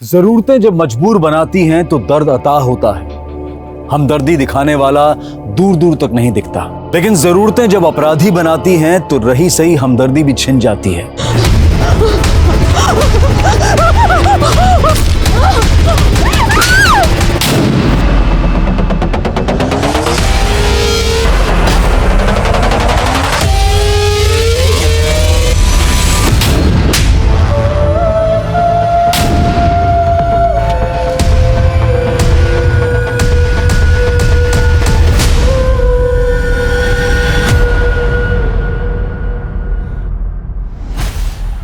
जरूरतें जब मजबूर बनाती हैं तो दर्द अता होता है। हमदर्दी दिखाने वाला दूर दूर तक नहीं दिखता, लेकिन जरूरतें जब अपराधी बनाती हैं तो रही सही हमदर्दी भी छिन जाती है।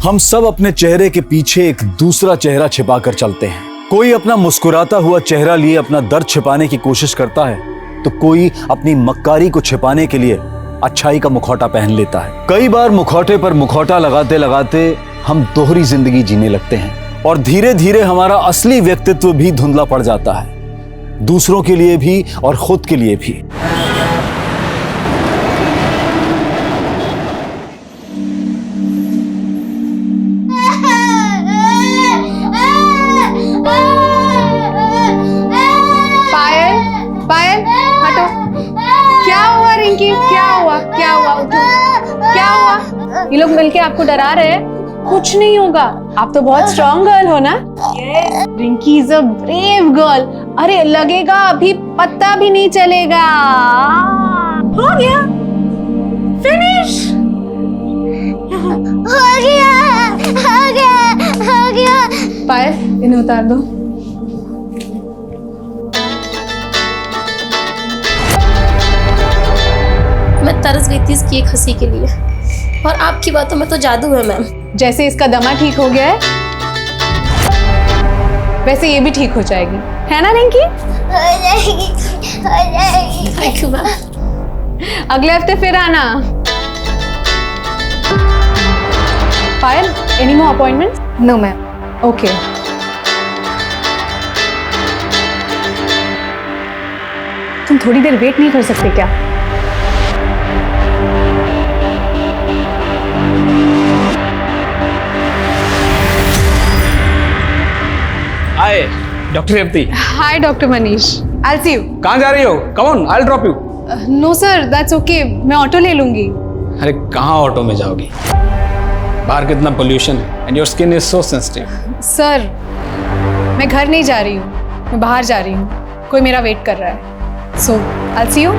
हम सब अपने चेहरे के पीछे एक दूसरा चेहरा छिपाकर चलते हैं। कोई अपना मुस्कुराता हुआ चेहरा लिए अपना दर्द छिपाने की कोशिश करता है, तो कोई अपनी मक्कारी को छिपाने के लिए अच्छाई का मुखौटा पहन लेता है। कई बार मुखौटे पर मुखौटा लगाते लगाते हम दोहरी जिंदगी जीने लगते हैं और धीरे धीरे हमारा असली व्यक्तित्व भी धुंधला पड़ जाता है, दूसरों के लिए भी और खुद के लिए भी। क्या हुआ? उठो। क्या हुआ? ये लोग मिलके आपको डरा रहे हैं? कुछ नहीं होगा, आप तो बहुत स्ट्रॉन्ग गर्ल हो ना। Rinki is a brave girl. अरे लगेगा अभी पता भी नहीं चलेगा। हो गया, फिनिश हो गया। पायल, इन्हें उतार दो। मैं तरस गई थी इसकी एक हंसी के लिए, और आपकी बातों में तो जादू है मैम। जैसे इसका दमा ठीक हो गया है, वैसे ये भी ठीक हो जाएगी, है ना रिंकी? हो जाएगी। Thank you ma'am. अगले हफ्ते फिर आना। Payal, any more appointments? No ma'am. Okay. तुम थोड़ी देर वेट नहीं कर सकते क्या? Hi doctor Revathi. Hi doctor Manish, I see you. कहाँ जा रही हो? Come on, I will drop you. No sir, that's okay, मैं ऑटो ले लूंगी। अरे कहाँ ऑटो में जाओगी? बाहर कितना पोल्यूशन है and your skin is so sensitive. Sir, मैं घर नहीं जा रही हूँ, मैं बाहर जा रही हूँ, कोई मेरा वेट कर रहा है। So I see you.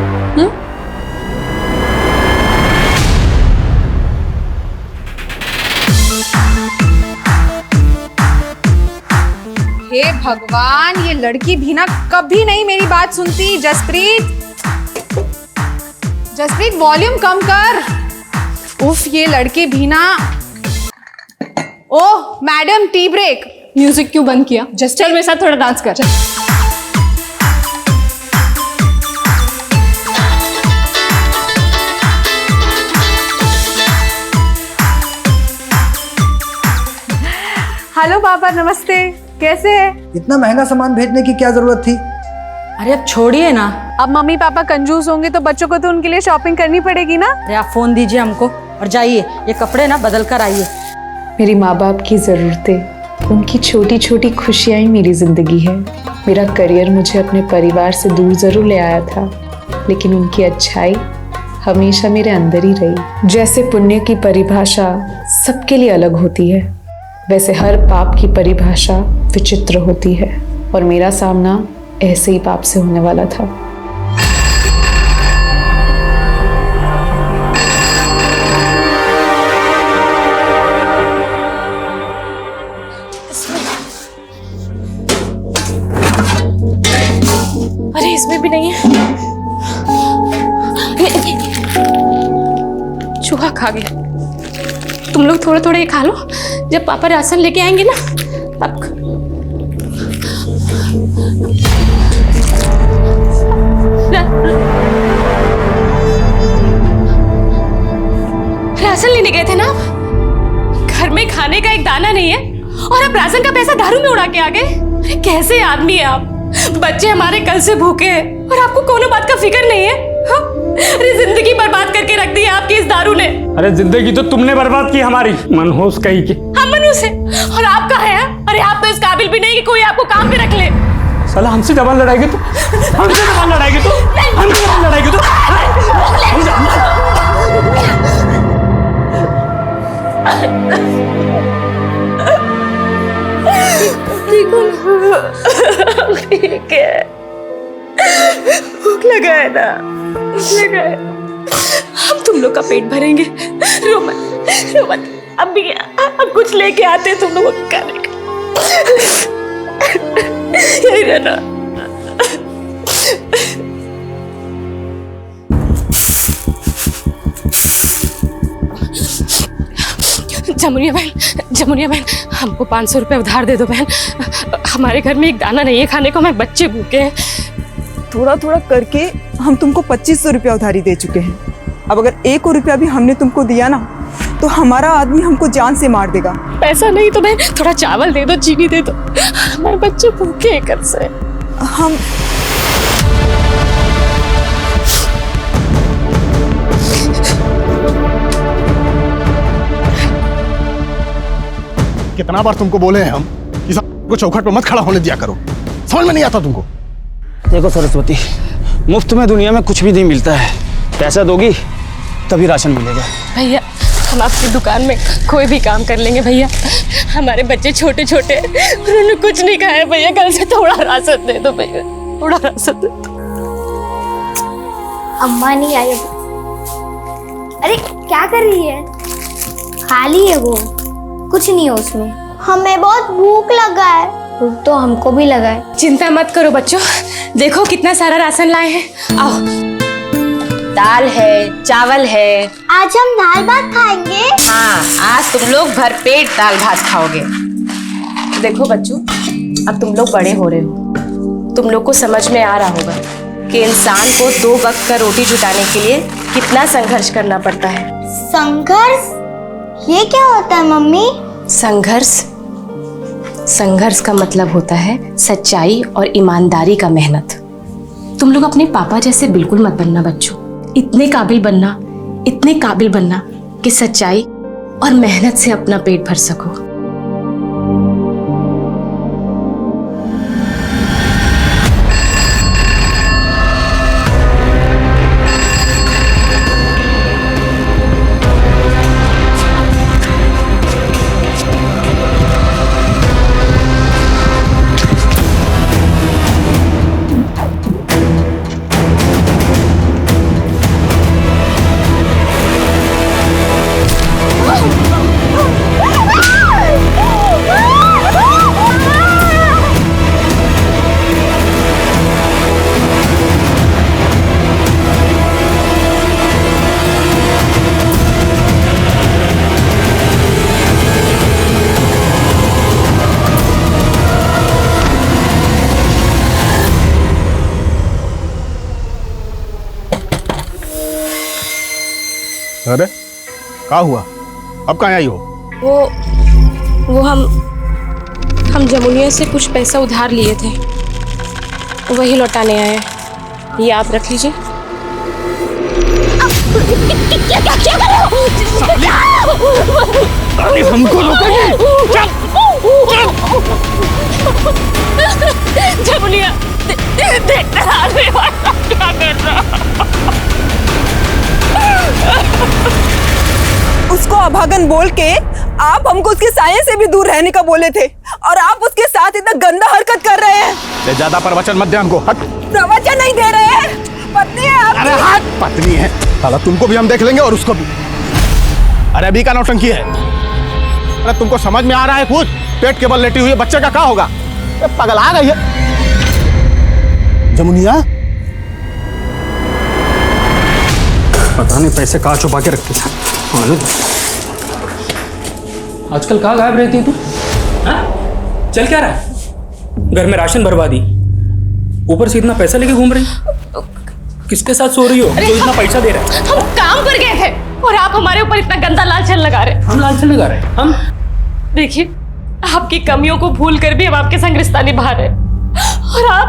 हे भगवान, ये लड़की भी ना कभी नहीं मेरी बात सुनती। जसप्रीत वॉल्यूम कम कर। उफ, ये लड़की भी ना। ओह मैडम, टी ब्रेक। म्यूजिक क्यों बंद किया? जस्ट चल मेरे साथ थोड़ा डांस कर। हेलो पापा, नमस्ते, कैसे हैं? इतना महंगा सामान भेजने की क्या जरूरत थी? अरे अब छोड़िए ना। अब मम्मी पापा कंजूस होंगे तो बच्चों को तो उनके लिए शॉपिंग करनी पड़ेगी ना। अरे आप फोन दीजिए हमको और जाइए, ये कपड़े ना बदल कर आइए। मेरी माँ बाप की ज़रूरतें, उनकी छोटी छोटी खुशियाँ ही मेरी ज़िंदगी है। मेरा करियर मुझे अपने परिवार से दूर ज़रूर ले आया था, लेकिन उनकी अच्छाई हमेशा मेरे अंदर ही रही। जैसे पुण्य की परिभाषा सबके लिए अलग होती है, वैसे हर पाप की परिभाषा विचित्र होती है, और मेरा सामना ऐसे ही पाप से होने वाला था। अरे इसमें भी नहीं है, चूहा खा गया। तुम लोग थोड़े थोड़े खा लो, जब पापा राशन लेके आएंगे ना तब। राशन लेने गए थे ना आप? घर में खाने का एक दाना नहीं है और आप राशन का पैसा दारू में उड़ा के आ गए। अरे कैसे आदमी है आप? बच्चे हमारे कल से भूखे हैं और आपको कोनो बात का फिक्र नहीं है। हाँ? अरे जिंदगी बर्बाद करके रख दी है आपकी इस दारू ने। अरे जिंदगी तो तुमने बर्बाद की हमारी, मनहूस कहीं की। हम मनहूस है और आप कहाँ हैं? अरे आप तो इस काबिल भी नहीं कि कोई आपको काम पे रख ले। साला हमसे जबान लड़ाएगी तू, हमसे जबान लड़ाएगी तू, हमसे जबान लड़ाएगी तू। ठीक है, भूख लगा है ना, भूख लगा है, हम तुम लोग का पेट भरेंगे। रो मत, अब कुछ लेके आते हैं तुम लोगों के खाने का। यही रहना। जमुनिया बहन, हमको 500 रुपये उधार दे दो बहन। हमारे घर में एक दाना नहीं है खाने को, हमारे बच्चे भूखे हैं। थोड़ा थोड़ा करके हम तुमको 2500 रुपया उधारी दे चुके हैं। अब अगर 1 रुपया भी हमने तुमको दिया ना तो हमारा आदमी हमको जान से मार देगा। पैसा नहीं तो बहन थोड़ा चावल दे दो, चीनी दे दो, हमारे बच्चे भूखे हैं कल से। हम कितना बार तुमको बोले हैं हम कि को चौखट पे मत खड़ा होने दिया करो, समझ में नहीं आता तुमको? देखो सरस्वती, मुफ्त में दुनिया में कुछ भी नहीं मिलता है। पैसा दोगी तभी राशन मिलेगा। भैया हम आपकी दुकान में कोई भी काम कर लेंगे भैया। हमारे बच्चे छोटे छोटे, उन्होंने कुछ नहीं खाया भैया, कल से थोड़ा राशन दे दो भैया, थोड़ा राशन दे दो। अम्मा नहीं आई अभी। अरे क्या कर रही है? खाली है वो, कुछ नहीं है उसमें। हमें बहुत भूख लगा है। भूख तो हमको भी लगा है। चिंता मत करो बच्चों, देखो कितना सारा राशन लाए हैं। आओ, दाल है, चावल है। आज हम दाल भात खाएंगे। हाँ, आज तुम लोग भरपेट दाल भात खाओगे। देखो बच्चों, अब तुम लोग बड़े हो रहे हो, तुम लोग को समझ में आ रहा होगा कि इंसान को 2 वक्त का रोटी जुटाने के लिए कितना संघर्ष करना पड़ता है। संघर्ष? ये क्या होता है मम्मी? संघर्ष का मतलब होता है सच्चाई और ईमानदारी का मेहनत। तुम लोग अपने पापा जैसे बिल्कुल मत बनना बच्चों। इतने काबिल बनना कि सच्चाई और मेहनत से अपना पेट भर सको। अरे क्या हुआ? अब कहाँ आई हो? वो हम जमुनिया से कुछ पैसा उधार लिए थे, वही लौटाने आए हैं। ये आप रख लीजिए। हमको जमुनिया देख रहा क्या कर रहा। उसको अभागन बोल के आप हमको उसके साये से भी दूर रहने का बोले थे और आप उसके साथ इतना गंदा हरकत कर रहे हैं। ज्यादा प्रवचन मत दे हमको। हट। प्रवचन नहीं दे रहे हैं, पत्नी है आपकी। अरे हट, पत्नी है साला, तुमको भी हम देख लेंगे और उसको भी। अरे अभी का नौटंकी है? अरे तुमको समझ में आ रहा है कुछ? पेट के बल लेटी हुई है, बच्चे का क्या होगा? पगल आ गई है जमुनिया। पता नहीं पैसे कहाँ छुपा के रखते थे। आजकल कहाँ गायब रहती है तू? हाँ? चल क्या रहा है? घर में राशन भरवा दी, ऊपर से इतना पैसा लेके घूम रही। किसके साथ सो रही हो जो इतना पैसा दे रहा है? हम काम पर गए थे और आप हमारे ऊपर इतना गंदा लालचन लगा रहे। हम लालचन लगा रहे हैं? हम देखिए, आपकी कमियों को भूल कर भी हम आपके संग रिश्ता निभा रहे और आप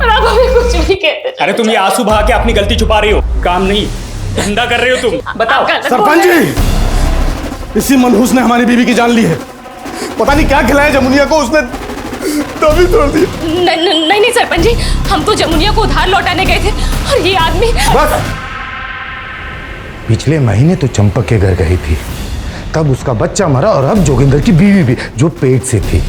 हमें कुछ नहीं कहते। अरे तुम ये आंसू बहा के अपनी गलती छुपा रही हो, काम नहीं धंधा कर रहे हो तुम। बताओ। सरपंच जी, इसी मनहूस ने हमारी बीवी की जान ली है पता नहीं क्या खिलाया जमुनिया को, उसने तभी तोड़ दिया। नहीं सरपंच जी, हम तो जमुनिया को उधार लौटाने गए थे और ये आदमी। बस पिछले महीने तो चंपक के घर गई थी, तब उसका बच्चा मरा, और अब जोगिंदर की बीवी भी जो पेट से थी।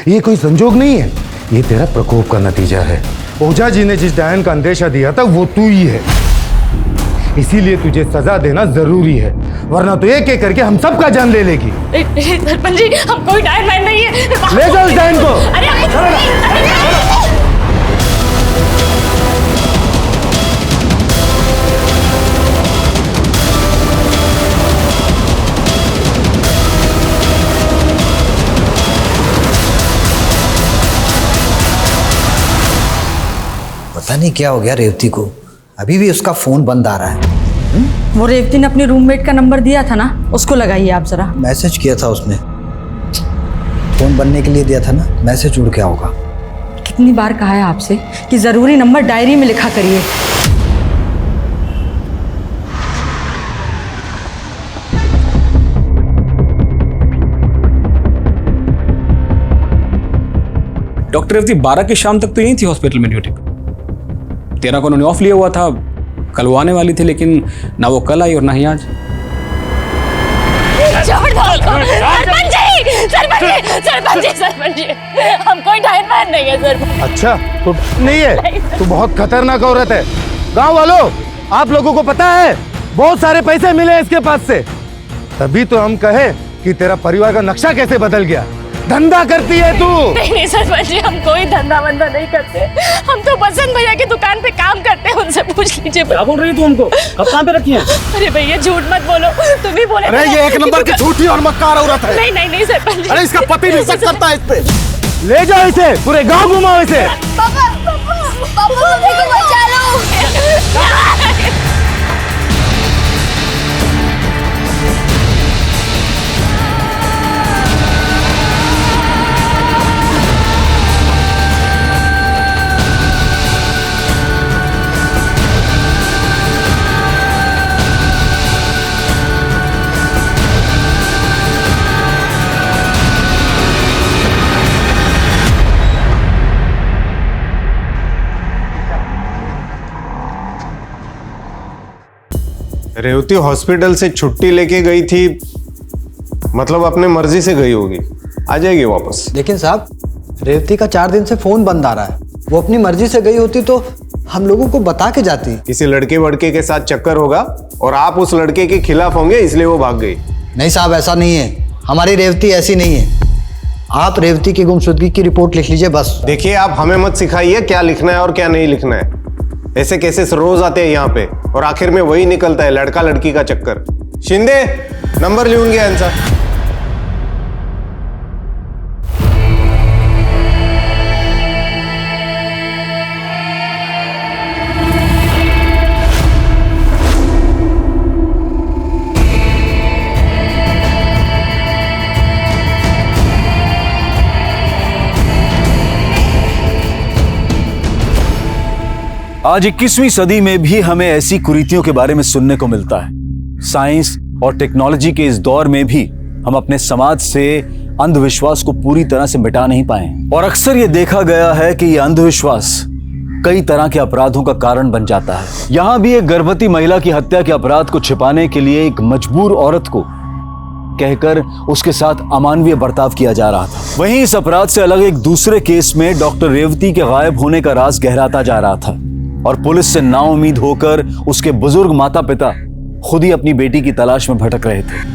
ये कोई संजोग नहीं है, ये तेरा प्रकोप का नतीजा है। ओझा जी ने जिस डायन का अंदेशा दिया था वो तू ही है, इसीलिए तुझे सजा देना जरूरी है, वरना तो एक एक करके हम सबका जान ले लेगी। सरपंच जी, हम कोई डायन वायन नहीं है। ले जाओ इस डायन को। पता नहीं क्या हो गया रेवती को, अभी भी उसका फोन बंद आ रहा है। वो रेवती ने अपने रूममेट का नंबर दिया था ना, उसको लगाइए आप जरा। मैसेज किया था उसने, फोन बनने के लिए दिया था ना, मैसेज उड़ गया होगा। कितनी बार कहा है आपसे कि जरूरी नंबर डायरी में लिखा करिए। डॉक्टर रेवती 12 की शाम तक तो यही थी हॉस्पिटल में ड्यूटी पे। 13 को उन्होंने ऑफ लिया हुआ था, कल वो आने वाली थी, लेकिन ना वो कल आई और ना ही आज। सरपंच जी, हम कोई डायन वायन नहीं है सर। अच्छा तो नहीं है, तू बहुत खतरनाक औरत है। गांव वालों, आप लोगों को पता है बहुत सारे पैसे मिले इसके पास से, तभी तो हम कहे कि तेरा परिवार का नक्शा कैसे बदल गया। धंधा करती है तू। नहीं सरपंच जी, हम कोई धंधा वंधा नहीं करते, हम तो बसंत भैया की दुकान पे काम करते हैं, उनसे पूछ लीजिए। क्या बोल रही है तू हमको? कब कहाँ पे रखी है? अरे भैया झूठ मत बोलो, तुम ही बोले। अरे ये एक नंबर की झूठी और मक्कार औरत है। नहीं सरपंच जी। अरे इसका पति भी शक करता है इस पे। ले जाओ इसे, पूरे गांव घुमाओ इसे। पापा मम्मी को बचा लो। रेवती हॉस्पिटल से छुट्टी लेके गई थी, मतलब अपने मर्जी से गई होगी, आ जाएगी वापस। लेकिन साहब, रेवती का 4 दिन से फोन बंद आ रहा है। वो अपनी मर्जी से गई होती तो हम लोगों को बता के जाती। किसी लड़के वड़के के साथ चक्कर होगा और आप उस लड़के के खिलाफ होंगे, इसलिए वो भाग गई। नहीं साहब, ऐसा नहीं है, हमारी रेवती ऐसी नहीं है। आप रेवती की गुमशुदगी की रिपोर्ट लिख लीजिए बस। देखिए, आप हमें मत सिखाइए क्या लिखना है और क्या नहीं लिखना है। ऐसे केसेस रोज आते हैं यहाँ पे और आखिर में वही निकलता है, लड़का लड़की का चक्कर। शिंदे, नंबर लिहून घ्या यांचा। आज 21वीं सदी में भी हमें ऐसी कुरीतियों के बारे में सुनने को मिलता है। साइंस और टेक्नोलॉजी के इस दौर में भी हम अपने समाज से अंधविश्वास को पूरी तरह से मिटा नहीं पाए, और अक्सर ये देखा गया है कि यह अंधविश्वास कई तरह के अपराधों का कारण बन जाता है। यहां भी एक गर्भवती महिला की हत्या के अपराध को छिपाने के लिए एक मजबूर औरत को कहकर उसके साथ अमानवीय बर्ताव किया जा रहा था। वहीं इस अपराध से अलग एक दूसरे केस में डॉक्टर रेवती के गायब होने का राज गहराता जा रहा था, और पुलिस से नाउम्मीद होकर उसके बुजुर्ग माता पिता खुद ही अपनी बेटी की तलाश में भटक रहे थे।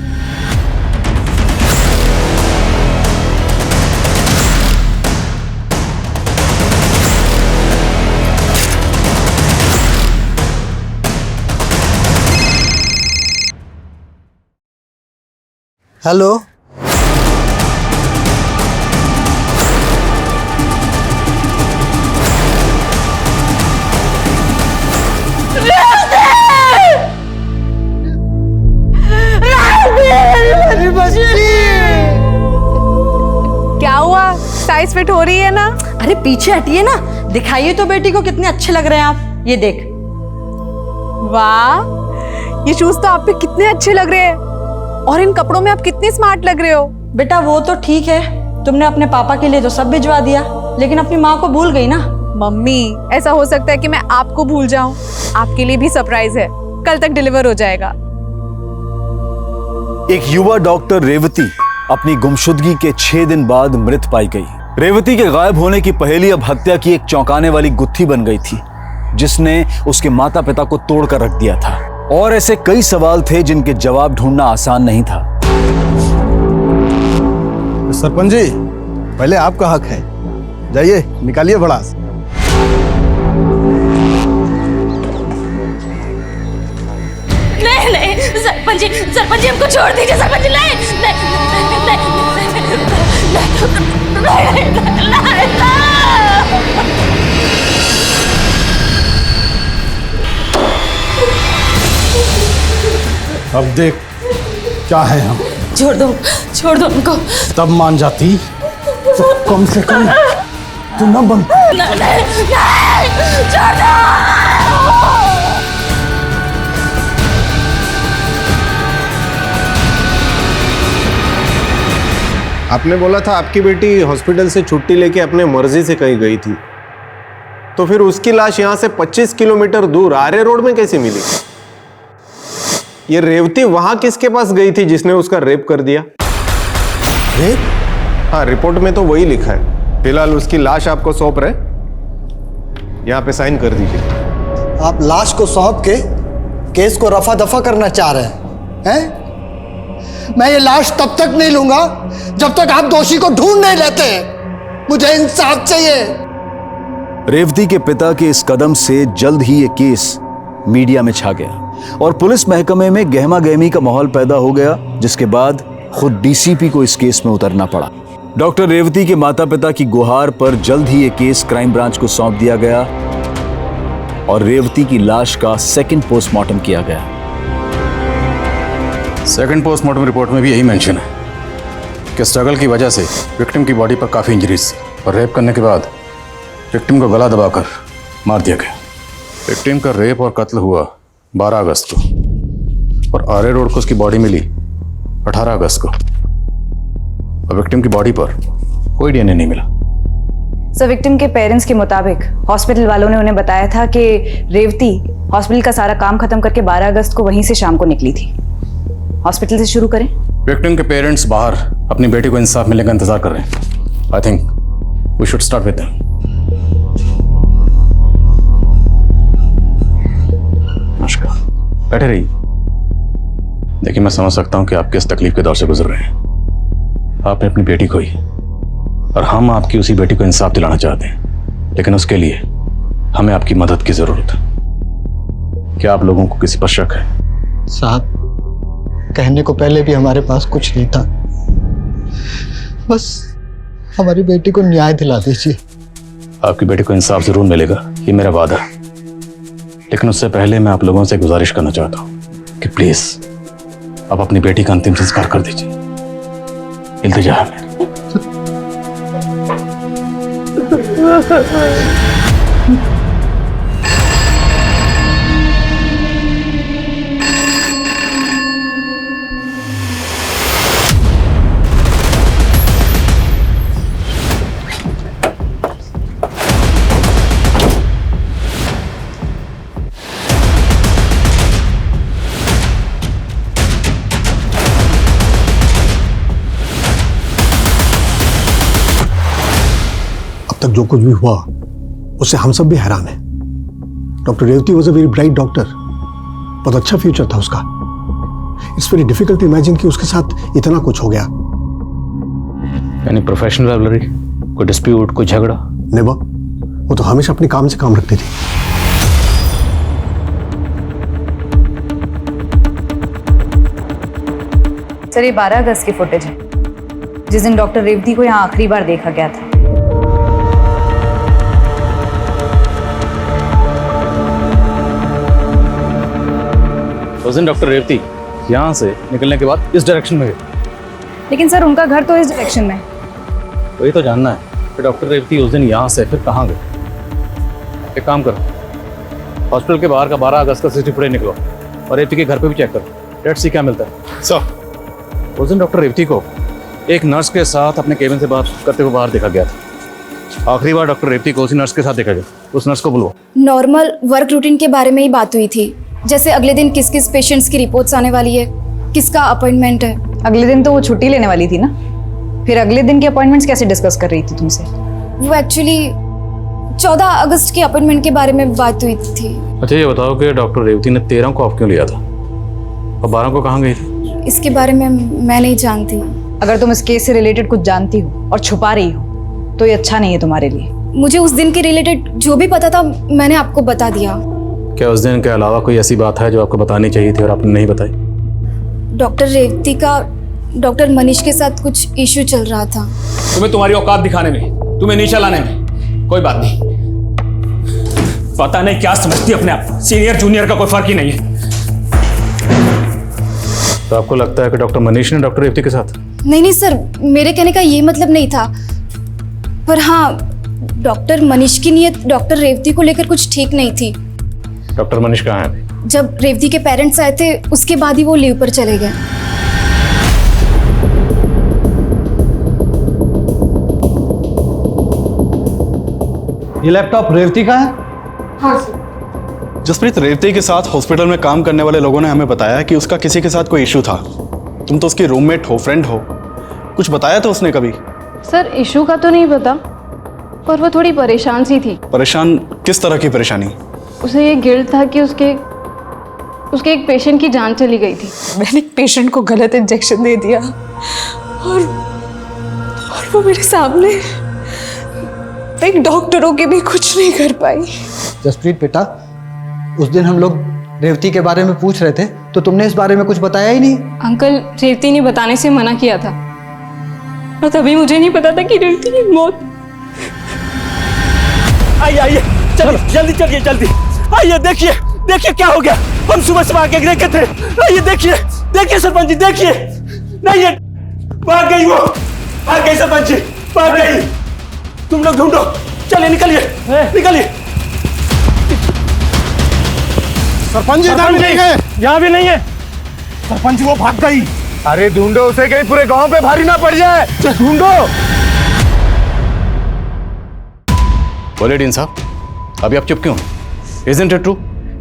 हेलो, क्या हुआ? साइज फिट हो रही है ना? अरे पीछे हटिए ना, दिखाइए तो बेटी को कितने अच्छे लग रहे हैं आप। ये देख। वाह, ये शूज तो आप पे कितने अच्छे लग रहे हैं, और इन कपड़ों में आप कितने स्मार्ट लग रहे हो। बेटा वो तो ठीक है, तुमने अपने पापा के लिए तो सब भिजवा दिया, लेकिन अपनी माँ को भूल गई ना। मम्मी, ऐसा हो सकता है कि मैं आपको भूल जाऊं। आपके लिए भी सरप्राइज है, कल तक डिलीवर हो जाएगा। एक युवा डॉक्टर रेवती अपनी गुमशुदगी के 6 दिन बाद मृत पाई गई। रेवती के गायब होने की पहेली अब हत्या की एक चौंकाने वाली गुत्थी बन गई थी, जिसने उसके माता पिता को तोड़कर रख दिया था। और ऐसे कई सवाल थे जिनके जवाब ढूंढना आसान नहीं था। सरपंच जी, पहले आपका हक है, जाइए निकालिए भड़ास। नहीं नहीं सरपंच जी हमको छोड़ दीजिए सरपंच जी। नहीं अब देख क्या है हम। छोड़ दो हमको। तब मान जाती तो कम से कम तू न बन। नहीं छोड़ दो। आपने बोला था आपकी बेटी हॉस्पिटल से छुट्टी लेके अपने मर्जी से कहीं गई थी, तो फिर उसकी लाश यहां से 25 किलोमीटर दूर आर्य रोड में कैसे मिली? ये रेवती वहां किसके पास गई थी जिसने उसका रेप कर दिया? रेप? हाँ, रिपोर्ट में तो वही लिखा है। फिलहाल उसकी लाश आपको सौंप रहे, यहां पे साइन कर दीजिए। आप लाश को सौंप के केस को रफा दफा करना चाह रहे हैं? मैं ये लाश तब तक नहीं लूंगा जब तक आप दोषी को ढूंढ नहीं लेते। मुझे इंसाफ चाहिए। रेवती के पिता के इस कदम से जल्द ही ये केस मीडिया में छा गया और पुलिस महकमे में गहमा गहमी का माहौल पैदा हो गया, जिसके बाद खुद डीसीपी को इस केस में उतरना पड़ा। डॉक्टर रेवती के माता पिता की गुहार पर जल्द ही ये केस क्राइम ब्रांच को सौंप दिया गया और रेवती की लाश का सेकंड पोस्टमार्टम किया गया। सेकंड पोस्टमार्टम रिपोर्ट में भी यही मेंशन है कि स्ट्रगल की वजह से विक्टिम की बॉडी पर काफ़ी इंजरीज थी और रेप करने के बाद विक्टिम को गला दबाकर मार दिया गया। विक्टिम का रेप और कत्ल हुआ 12 अगस्त को और आर्य रोड को उसकी बॉडी मिली 18 अगस्त को और विक्टिम की बॉडी पर कोई डीएनए नहीं मिला। सर, विक्टिम के पेरेंट्स के मुताबिक हॉस्पिटल वालों ने उन्हें बताया था कि रेवती हॉस्पिटल का सारा काम खत्म करके 12 अगस्त को वहीं से शाम को निकली थी। हॉस्पिटल से शुरू करें। विक्टिम के पेरेंट्स बाहर अपनी बेटी को इंसाफ मिलने का इंतजार कर रहे हैं। I think we should start with them. नमस्कार, बैठे रहिए। देखिए, मैं समझ सकता हूं कि आप किस तकलीफ के दौर से गुजर रहे हैं। आपने अपनी बेटी खोई और हम आपकी उसी बेटी को इंसाफ दिलाना चाहते हैं, लेकिन उसके लिए हमें आपकी मदद की जरूरत है। क्या आप लोगों को किसी पर शक है? साहब, कहने को पहले भी हमारे पास कुछ नहीं था, बस हमारी बेटी को न्याय दिला दीजिए। आपकी बेटी को इंसाफ जरूर मिलेगा, ये मेरा वादा है। लेकिन उससे पहले मैं आप लोगों से गुजारिश करना चाहता हूं कि प्लीज आप अपनी बेटी का अंतिम संस्कार कर दीजिए। इल्तिजा है मेरी। तक जो कुछ भी हुआ उससे हम सब भी हैरान हैं। Doctor Revathi was a very bright doctor, बहुत अच्छा फ्यूचर था उसका। It's very difficult to imagine कि उसके साथ इतना कुछ हो गया। यानी प्रोफेशनल राइवलरी, कोई डिस्प्यूट, कोई झगड़ा? नेवर, वो तो हमेशा अपने काम से काम रखती थी। सर, ये 12 अगस्त की फुटेज है, जिस दिन डॉक्टर रेवती को यहाँ आखिरी बार देखा गया था। उस दिन डॉक्टर रेवती यहाँ से निकलने के बाद इस डायरेक्शन में गई। लेकिन सर, उनका घर तो इस डायरेक्शन में है। वही तो जानना है कि डॉक्टर रेवती उस दिन यहाँ से फिर कहाँ गई। एक काम करो, हॉस्पिटल के बाहर का 12 अगस्त का सीसीटीवी फुटेज निकलो और रेवती के घर पे भी चेक करो। लेट्स सी क्या मिलता है। सर, उस दिन डॉक्टर रेवती को एक नर्स के साथ अपने केबिन से बात करते हुए बाहर देखा गया था। आखिरी बार डॉक्टर रेवती को उसी नर्स के साथ देखा गया। उस नर्स को बुलवाओ। नॉर्मल वर्क रूटीन के बारे में ही बात हुई थी, जैसे अगले दिन किस किस पेशेंट्स की रिपोर्ट्स आने वाली है, किसका अपॉइंटमेंट है। अगले दिन तो वो छुट्टी लेने वाली थी ना, फिर अगले दिन के अपॉइंटमेंट्स कैसे डिस्कस कर रही थी तुमसे? वो एक्चुअली 14 अगस्त के अपॉइंटमेंट के बारे में बात हुई थी। अच्छा ये बताओ कि डॉक्टर रेवती ने 13 को ऑफ क्यों लिया था और 12 को कहाँ गई थी? इसके बारे में मैं नहीं जानती। अगर तुम इस केस से रिलेटेड कुछ जानती हो और छुपा रही हो तो ये अच्छा नहीं है तुम्हारे लिए। मुझे उस दिन के रिलेटेड जो भी पता था मैंने आपको बता दिया। क्या उस दिन के अलावा कोई ऐसी बात है जो आपको बतानी चाहिए थी और आपने नहीं बताई? डॉक्टर रेवती का डॉक्टर मनीष के साथ कुछ इश्यू चल रहा था। तुम्हें तुम्हारी औकात दिखाने में, तुम्हें नीचा लाने में कोई बात नहीं। पता नहीं क्या समझती अपने आप, सीनियर जूनियर का कोई फर्क ही नहीं है। तो आपको लगता है कि डॉक्टर मनीष ने डॉक्टर रेवती के साथ? नहीं सर, मेरे कहने का ये मतलब नहीं था, पर हाँ डॉक्टर मनीष की नीयत डॉक्टर रेवती को लेकर कुछ ठीक नहीं थी। डॉक्टर मनीष कहाँ है? जब रेवती के पेरेंट्स आए थे उसके बाद ही वो लीव पर चले गए। ये लैपटॉप रेवती का है? हाँ सर। जसप्रीत, रेवती के साथ हॉस्पिटल में काम करने वाले लोगों ने हमें बताया कि उसका किसी के साथ कोई इशू था। तुम तो उसकी रूममेट हो, फ्रेंड हो, कुछ बताया था उसने कभी? सर इशू का तो नहीं पता, पर वो थोड़ी परेशान सी थी। परेशान? किस तरह की परेशानी? उसे ये गिल्ट था कि उसके एक पेशेंट की जान चली गई थी। मैंने एक पेशेंट को गलत इंजेक्शन दे दिया और वो मेरे सामने एक डॉक्टर होके भी कुछ नहीं कर पाई। जसप्रीत बेटा, उस दिन हम लोग रेवती के बारे में पूछ रहे थे तो तुमने इस बारे में कुछ बताया ही नहीं। अंकल, रेवती ने बताने से मना किया था और तभी मुझे नहीं पता था कि रेवती की मौत। आइए आइए, चलिए जल्दी चलिए जल्दी आइए। देखिए देखिए क्या हो गया, हम सुबह से आके देखे थे। आइए देखिए देखिए सरपंच जी, देखिए नहीं ये भाग गई, वो भाग गई सरपंच जी, भाग गई। तुम लोग ढूंढो, चलिए निकलिए निकलिए। सरपंच जी इधर भी नहीं है। यहाँ भी नहीं है सरपंच, वो भाग गई। अरे ढूंढो उसे, कहीं पूरे गांव पे भारी ना पड़ जाए। ढूंढो। बोले डीन साहब, अभी आप चुप क्यों? Isn't it true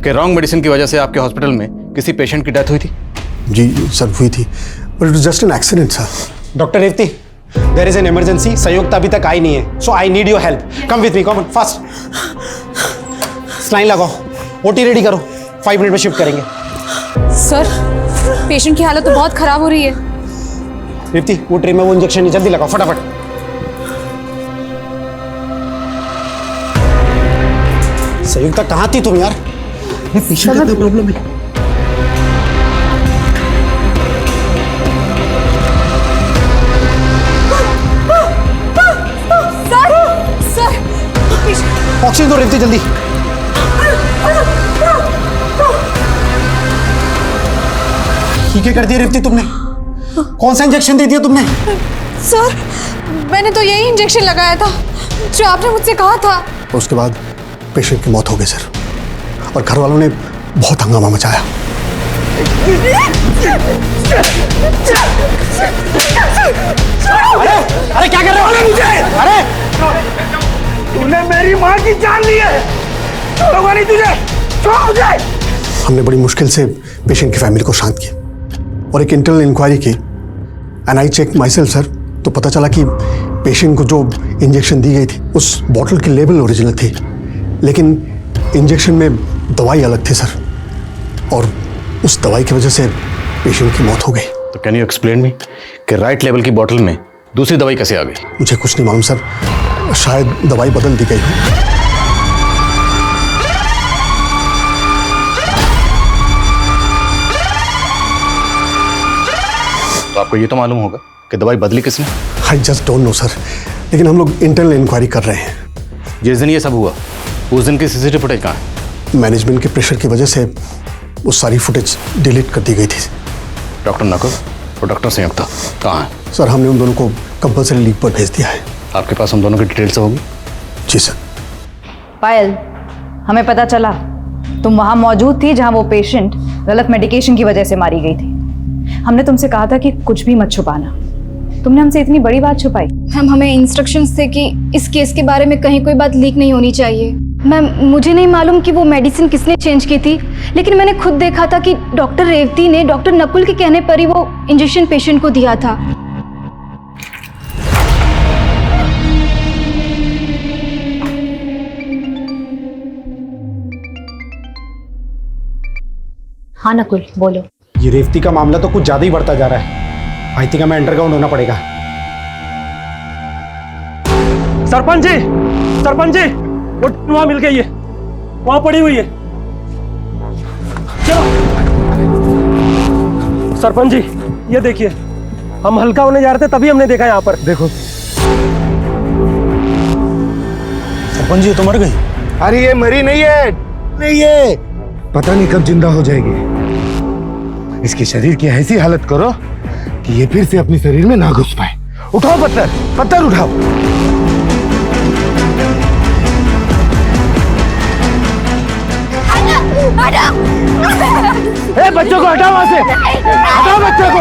कि रॉन्ग मेडिसिन की वजह से आपके हॉस्पिटल में किसी पेशेंट की डेथ हुई थी? जी सर हुई थी, but it was just an accident sir. Doctor Revathi, there is an emergency. Sanyukta अभी तक आई नहीं है, so I need your help. Come with me, come fast. Saline लगाओ, ओटी रेडी करो, 5 मिनट में शिफ्ट करेंगे। सर पेशेंट की हालत तो बहुत खराब हो रही है। रेवती, वो ट्रे में वो इंजेक्शन है, जल्दी लगाओ फटाफट। संयुक्ता कहाँ थी तुम यार? पेशेंट का प्रॉब्लम है। ऑक्सीजन दो रेवती जल्दी। ठीक है कर दिया रेवती तुमने। कौन सा इंजेक्शन दे दिया तुमने? सर मैंने तो यही इंजेक्शन लगाया था जो आपने मुझसे कहा था। उसके बाद पेशेंट की मौत हो गई सर, और घर वालों ने बहुत हंगामा मचाया। अरे अरे क्या कर रहे हो मुझे? अरे तूने मेरी माँ की जान ली है, छोड़ूंगा नहीं तुझे, छोड़ मुझे। हमने बड़ी मुश्किल से पेशेंट की फैमिली को शांत किया और एक इंटरनल इंक्वायरी की, and I check myself sir, तो पता चला कि पेशेंट को जो इंजेक्शन दी गई थी उस बॉटल की लेबल ओरिजिनल थी, लेकिन इंजेक्शन में दवाई अलग थी सर, और उस दवाई की वजह से पेशेंट की मौत हो गई। तो कैन यू एक्सप्लेन मी कि राइट लेवल की बोतल में दूसरी दवाई कैसे आ गई? मुझे कुछ नहीं मालूम सर, शायद दवाई बदल दी गई हो। तो आपको ये तो मालूम होगा कि दवाई बदली किसने? I just don't know sir, लेकिन हम लोग इंटरनल इंक्वायरी कर रहे हैं। जिस दिन ये सब हुआ उस दिन की सीसीटीवी फुटेज कहाँ है? मैनेजमेंट के प्रेशर की वजह से वो सारी फुटेज डिलीट कर दी गई थी। डॉक्टर नकुल और डॉक्टर संयुक्ता कहाँ है? सर हमने उन दोनों को कंपल्सरी लीव पर भेज दिया है। आपके पास उन दोनों की डिटेल्स होगी? जी सर। पायल, हमें पता चला तुम वहां मौजूद थी जहां वो पेशेंट गलत मेडिकेशन की वजह से मारी गई थी। हमने तुमसे कहा था कि कुछ भी मत छुपाना, तुमने हमसे इतनी बड़ी बात छुपाई? मैम हमें इंस्ट्रक्शंस थे कि इस केस के बारे में कहीं कोई बात लीक नहीं होनी चाहिए। मैम मुझे नहीं मालूम कि वो मेडिसिन किसने चेंज की थी, लेकिन मैंने खुद देखा था कि डॉक्टर रेवती ने डॉक्टर नकुल के कहने पर ही वो इंजेक्शन पेशेंट को दिया था। हाँ नकुल बोलो। ये रेवती का मामला तो कुछ ज्यादा ही बढ़ता जा रहा है। आई थिंक हमें अंडरग्राउंड होना पड़ेगा। सरपंच जी वो वहां मिल गई है, वहां पड़ी हुई है। चलो सरपंच जी ये देखिए, हम हल्का होने जा रहे थे तभी हमने देखा यहाँ पर। देखो सरपंच जी तो मर गई। अरे ये मरी नहीं है, नहीं है, पता नहीं कब जिंदा हो जाएगी। इसके शरीर की ऐसी हालत करो कि ये फिर से अपने शरीर में ना घुस पाए। उठाओ पत्थर उठाओ। ए बच्चों को हटाओ वहां से, हटाओ बच्चों को।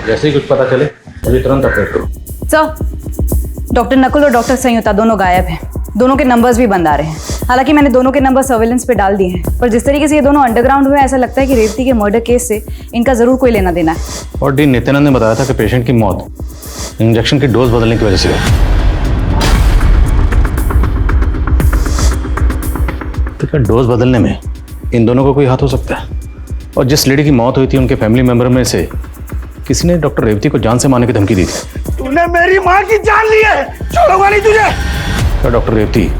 जैसे ही कुछ पता चले मुझे तुरंत अपडेट करो। सर, डॉक्टर नकुल और डॉक्टर संयुक्ता दोनों गायब हैं। दोनों के नंबर्स भी बंद आ रहे हैं। हालांकि मैंने दोनों के नंबर सर्वेलेंस पे डाल दिए हैं, पर जिस तरीके से ये दोनों अंडरग्राउंड हुए, ऐसा लगता है कि रेवती के मर्डर केस से इनका जरूर कोई लेना देना है। और डी नित्यानंद ने बताया था कि पेशेंट की मौत इंजेक्शन की डोज बदलने की वजह से हुई। तो क्या डोज बदलने में इन दोनों को कोई हाथ हो सकता है? और जिस लेडी की मौत हुई थी उनके फैमिली मेंबर में से किसी ने डॉक्टर रेवती को जान से मारने की धमकी दी थी। तूने मेरी माँ की जान ली है, छोड़ूंगा नहीं तुझे। क्या डॉक्टर रेवती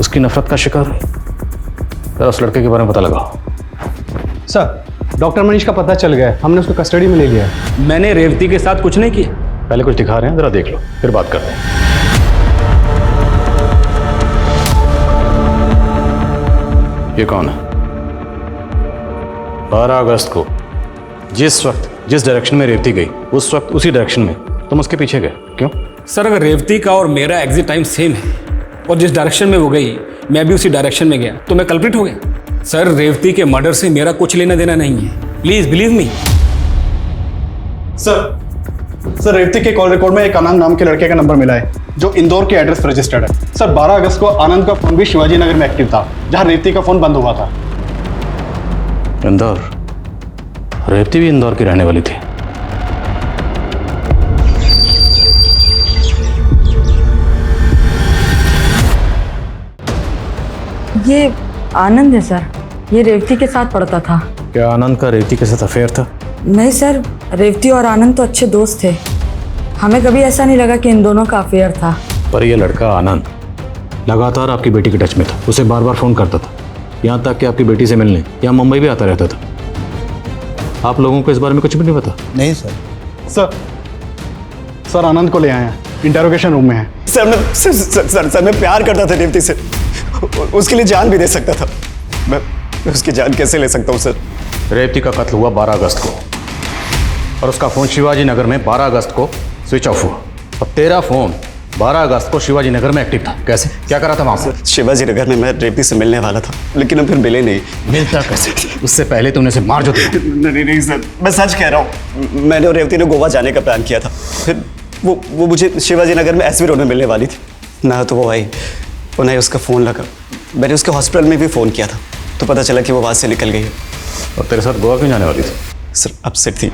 उसकी नफरत का शिकार हुई? जरा उस लड़के के बारे में पता लगाओ। सर, डॉक्टर मनीष का पता चल गया है, हमने उसको कस्टडी में ले लिया है। मैंने रेवती के साथ कुछ नहीं किया। पहले कुछ दिखा रहे हैं, जरा देख लो फिर बात करते हैं। ये कौन है? 12 अगस्त को जिस वक्त जिस डायरेक्शन में रेवती गई, उस वक्त उसी डायरेक्शन में तुम उसके पीछे गए, क्यों? सर अगर रेवती का और मेरा एग्जिट टाइम सेम है और जिस डायरेक्शन में वो गई मैं भी उसी डायरेक्शन में गया, तो मैं कल्प्रिट हो गया। सर रेवती के मर्डर से मेरा कुछ लेना देना नहीं है, please believe me. Sir Revathi के कॉल रिकॉर्ड में एक आनंद नाम के लड़के का नंबर मिला है जो इंदौर के एड्रेस पर रजिस्टर्ड है। सर 12 अगस्त को आनंद का फोन भी शिवाजी नगर में एक्टिव था, जहां रेवती का फोन बंद हुआ था। इंदौर? रेवती भी इंदौर की रहने वाली थी। ये आनंद है सर, ये रेवती के साथ पढ़ता था। क्या आनंद का रेवती के साथ अफेयर था? नहीं सर, रेवती और आनंद तो अच्छे दोस्त थे। हमें कभी ऐसा नहीं लगा कि इन दोनों का अफेयर था। पर यह लड़का आनंद लगातार आपकी बेटी के टच में था, उसे बार बार फोन करता था, यहाँ तक कि आपकी बेटी से मिलने यहाँ मुंबई भी आता रहता था। आप लोगों को इस बारे में कुछ भी नहीं पता? नहीं सर। सर आनंद को ले आए हैं, इंटेरोगेशन रूम में है। सर मैं प्यार करता था रेवती से, उसके लिए जान भी दे सकता था। मैं उसकी जान कैसे ले सकता हूँ सर? रेवती का कत्ल हुआ 12 अगस्त को और उसका फोन शिवाजी नगर में 12 अगस्त को स्विच ऑफ हुआ, और तेरा फोन 12 अगस्त को शिवाजी नगर में एक्टिव था। कैसे? क्या करा था वहां पर? शिवाजी नगर में मैं रेवती से मिलने वाला था, लेकिन हम फिर मिले नहीं। मिलता कैसे? उससे पहले तुमने उसे मार जो दिया। नहीं सर, मैं सच कह रहा हूँ। मैंने और रेवती ने गोवा जाने का प्लान किया था, फिर वो मुझे शिवाजी नगर में एसवी रोड में मिलने वाली थी। ना तो वो आई और ना ही उसका फ़ोन लगा। मैंने उसके हॉस्पिटल में भी फ़ोन किया था, तो पता चला कि वो वहाँ से निकल गई है। और तेरे साथ गोवा क्यों जाने वाली थी? सर अपसेट थी,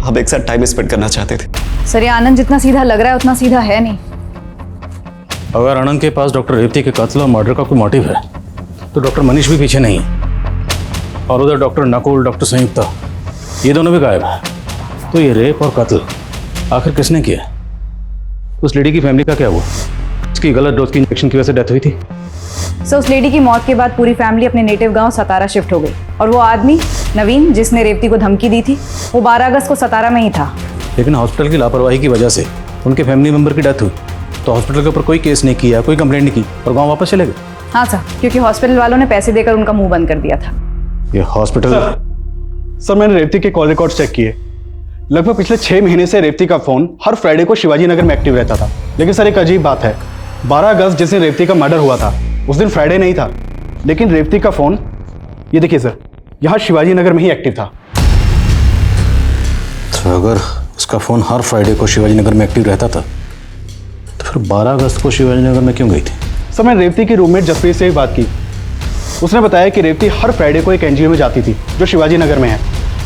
हम एक साथ टाइम स्पेंड करना चाहते थे। सर ये आनंद जितना सीधा लग रहा है उतना सीधा है नहीं। अगर आनंद के पास डॉक्टर रेवती के कत्ल और मर्डर का कोई मोटिव है तो डॉक्टर मनीष भी पीछे नहीं है, और उधर डॉक्टर नकुल, डॉक्टर संयुक्ता, ये दोनों भी गायब है। तो ये रेप और कत्ल आखिर किसने किया? उस लेडी की फैमिली का क्या हुआ? उसकी गलत डोज की इंजेक्शन की वजह से डेथ हुई थी। सर उस लेडी की मौत के बाद पूरी फैमिली अपने नेटिव गांव सतारा शिफ्ट हो गई, और वो आदमी नवीन जिसने रेवती को धमकी दी थी वो 12 अगस्त को सतारा में ही था। लेकिन हॉस्पिटल की लापरवाही की वजह से उनके फैमिली मेंबर की डेथ हुई, तो हॉस्पिटल के ऊपर कोई केस नहीं किया, कोई कंप्लेंट नहीं की और गांव वापस चले गए। हाँ सर, क्योंकि हॉस्पिटल वालों ने पैसे देकर उनका मुंह बंद कर दिया था। ये हॉस्पिटल? सर मैंने रेवती के कॉल रिकॉर्ड चेक किए। लगभग पिछले 6 महीने से रेवती का फोन हर फ्राइडे को शिवाजी नगर में एक्टिव रहता था। लेकिन सर एक अजीब बात है, 12 अगस्त जिस दिन रेवती का मर्डर हुआ था उस दिन फ्राइडे नहीं था, लेकिन रेवती का फ़ोन ये देखिए सर, यहाँ शिवाजी नगर में ही एक्टिव था। तो अगर उसका फ़ोन हर फ्राइडे को शिवाजी नगर में एक्टिव रहता था तो फिर 12 अगस्त को शिवाजी नगर में क्यों गई थी? सर मैंने रेवती की रूममेट जसप्रीत से भी बात की। उसने बताया कि रेवती हर फ्राइडे को एक एनजीओ में जाती थी जो शिवाजी नगर में है।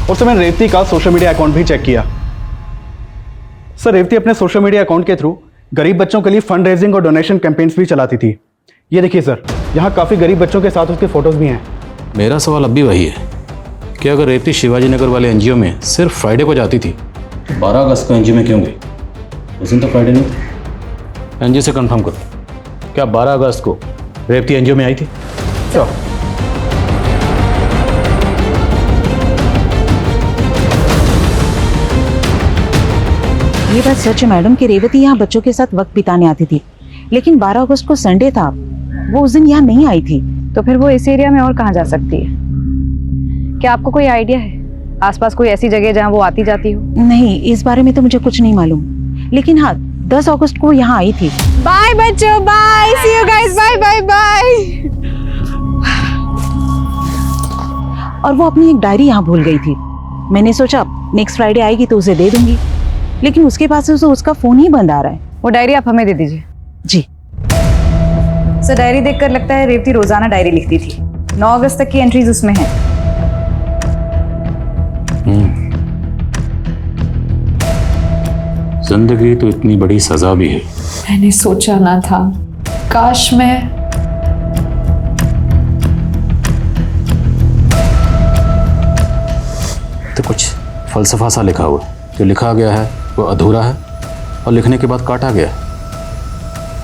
और सर मैंने रेवती का सोशल मीडिया अकाउंट भी चेक किया। सर रेवती अपने सोशल मीडिया अकाउंट के थ्रू गरीब बच्चों के लिए फंड रेजिंग और डोनेशन कैंपेन्स भी चलाती थी। ये देखिए सर, यहाँ काफ़ी गरीब बच्चों के साथ उसके फोटोज भी हैं। मेरा सवाल अब भी वही है कि अगर रेवती शिवाजी नगर वाले एनजीओ में सिर्फ फ्राइडे को जाती थी तो 12 अगस्त को एनजीओ में क्यों गई? उस दिन तो फ्राइडे नहीं थी। एनजीओ से कंफर्म करो, क्या 12 अगस्त को रेवती एनजीओ में आई थी? चलो। ये बात सच है मैडम कि रेवती यहाँ बच्चों के साथ वक्त बिताने आती थी, लेकिन 12 अगस्त को संडे था, वो उस दिन यहाँ नहीं आई थी। तो फिर वो इस एरिया में और कहाँ जा सकती है? क्या आपको कोई आइडिया है आसपास कोई ऐसी जगह जहाँ वो आती जाती हो? नहीं, इस बारे में तो मुझे कुछ नहीं मालूम, लेकिन हाँ 10 अगस्त को यहाँ आई थी। बाय बच्चों, bye, see you guys, bye bye bye. और वो अपनी एक डायरी यहाँ भूल गई थी। मैंने सोचा नेक्स्ट फ्राइडे आएगी तो उसे दे दूंगी, लेकिन उसके पास से उसका फोन ही बंद आ रहा है। वो डायरी आप हमें दे दीजिए। जी सर, डायरी देखकर लगता है रेवती रोजाना डायरी लिखती थी। 9 अगस्त तक की एंट्रीज उसमें हैं। जिंदगी तो इतनी बड़ी सजा भी है। मैंने सोचा ना था, काश मैं तो कुछ फलसफा सा लिखा हुआ, जो लिखा गया है वो अधूरा है और लिखने के बाद काटा गया।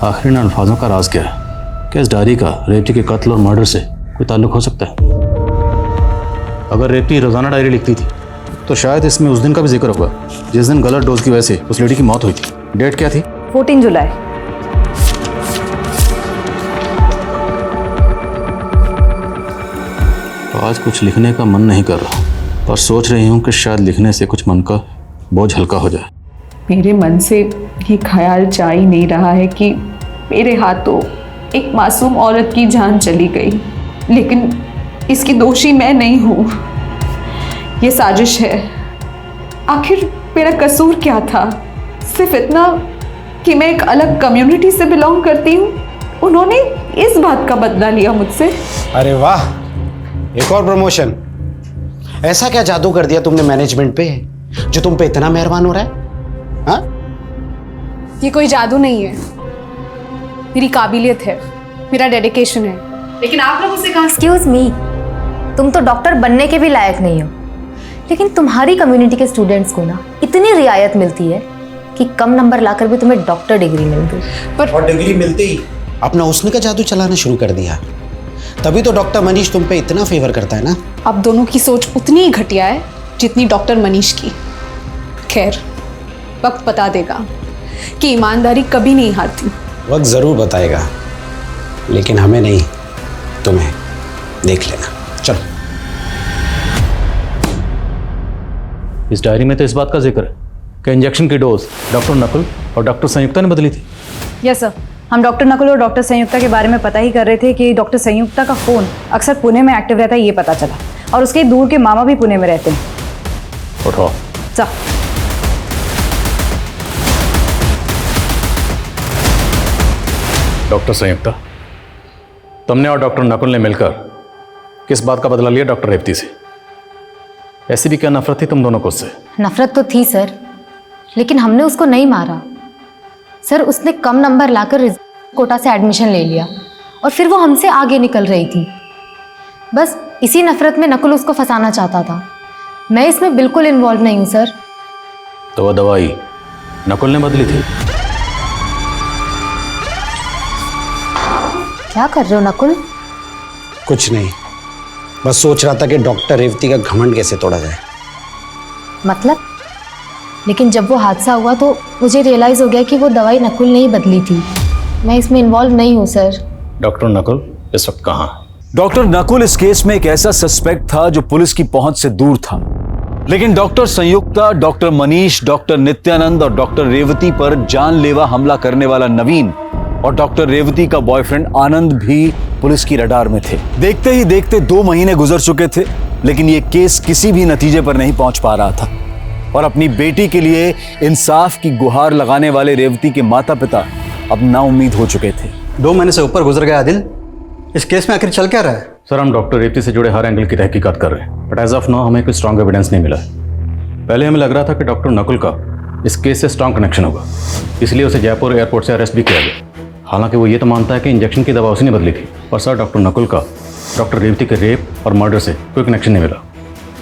आखिर इन अल्फाजों का राज क्या है? क्या इस डायरी का रेवती के कत्ल और मर्डर से कोई ताल्लुक हो सकता है? अगर रेवती रोजाना डायरी लिखती थी तो शायद इसमें उस दिन का भी जिक्र होगा जिस दिन गलत डोज की वजह से उस लेडी की मौत हुई थी। डेट क्या थी? 14 जुलाई। तो आज कुछ लिखने का मन नहीं कर रहा, पर सोच रही हूँ कि शायद लिखने से कुछ मन का बोझ हल्का हो जाए। मेरे मन से ये ख्याल जा ही नहीं रहा है कि मेरे हाथों एक मासूम औरत की जान चली गई, लेकिन इसकी दोषी मैं नहीं हूँ। ये साजिश है। आखिर मेरा कसूर क्या था? सिर्फ इतना कि मैं एक अलग कम्युनिटी से बिलोंग करती हूँ। उन्होंने इस बात का बदला लिया मुझसे। अरे वाह, एक और प्रमोशन। ऐसा क्या जादू कर दिया तुमने मैनेजमेंट पे जो तुम पे इतना मेहरबान हो रहा है? हाँ? ये कोई जादू नहीं है, मेरी काबिलियत है, मेरा डेडिकेशन है। लेकिन आप लोगों से कहा। एक्सक्यूज मी, तुम तो डॉक्टर बनने के भी लायक नहीं हो, लेकिन तुम्हारी कम्युनिटी के स्टूडेंट्स को ना इतनी रियायत मिलती है कि कम नंबर लाकर भी तुम्हें डॉक्टर डिग्री मिल गई। और डिग्री मिलते ही अपना उसने का जादू चलाना शुरू कर दिया। तभी तो डॉक्टर मनीष तुम पे इतना फेवर करता है ना। अब दोनों की सोच उतनी ही घटिया है जितनी डॉक्टर मनीष की। खैर, वक्त बता देगा कि ईमानदारी कभी नहीं हारती। वक्त जरूर बताएगा, लेकिन हमें नहीं, तुम्हें। देख लेना। चलो। इस डायरी में तो इस बात का जिक्र है कि इंजेक्शन की डोज डॉक्टर नकुल और डॉक्टर संयुक्ता ने बदली थी। यस सर, हम डॉक्टर नकुल और डॉक्टर संयुक्ता के बारे में पता ही कर रहे थे कि डॉक्टर संयुक्ता का फ़ोन अक्सर पुणे में एक्टिव रहता है, ये पता चला। और उसके दूर के मामा भी पुणे में रहते हैं। उठो। चल। डॉक्टर संयुक्ता, तुमने और डॉक्टर नकुल ने मिलकर किस बात का बदला लिया डॉक्टर रेवती से? ऐसी भी क्या नफरत थी तुम दोनों को उससे? नफरत तो थी सर, लेकिन हमने उसको नहीं मारा। सर, उसने कम नंबर लाकर कोटा से एडमिशन ले लिया और फिर वो हमसे आगे निकल रही थी। बस इसी नफरत में नकुल उसको फंसाना चाहता था। मैं इसमें बिल्कुल इन्वॉल्व नहीं हूँ सर। तो वह दवाई नकुल ने बदली थी? क्या कर रहे हो नकुल? कुछ नहीं, बस सोच रहा था कि डॉक्टर रेवती का घमंड कैसे तोड़ा जाए। मतलब? लेकिन जब वो हादसा हुआ तो मुझे रियलाइज हो गया कि वो दवाई नकुल ने ही बदली थी। मैं इसमें इन्वॉल्व नहीं हूँ सर। डॉक्टर नकुल इस वक्त कहाँ? डॉक्टर नकुल इस केस में एक ऐसा सस्पेक्ट था जो पुलिस की पहुंच से दूर था, लेकिन डॉक्टर संयुक्ता, डॉक्टर मनीष, डॉक्टर नित्यानंद और डॉक्टर रेवती पर जानलेवा हमला करने वाला नवीन और डॉक्टर रेवती का बॉयफ्रेंड आनंद भी पुलिस की रडार में थे। देखते ही देखते 2 महीने गुजर चुके थे, लेकिन यह केस किसी भी नतीजे पर नहीं पहुंच पा रहा था और अपनी बेटी के लिए इंसाफ की गुहार लगाने वाले रेवती के माता पिता अब नाउम्मीद हो चुके थे। 2 महीने से ऊपर गुजर गया आदिल, इस केस में आखिर चल क्या रहा है? सर, हम डॉक्टर रेवती से जुड़े हर एंगल की तहकीकात कर रहे हैं, बट एज ऑफ नाउ हमें कोई स्ट्रॉन्ग एविडेंस नहीं मिला है। पहले हमें लग रहा था कि डॉक्टर नकुल का इस केस से स्ट्रॉन्ग कनेक्शन होगा, इसलिए उसे जयपुर एयरपोर्ट से अरेस्ट भी किया गया। हालांकि वो ये तो मानता है कि इंजेक्शन की दवा उसने बदली थी, पर सर डॉक्टर नकुल का डॉक्टर रेवती के रेप और मर्डर से कोई कनेक्शन नहीं मिला।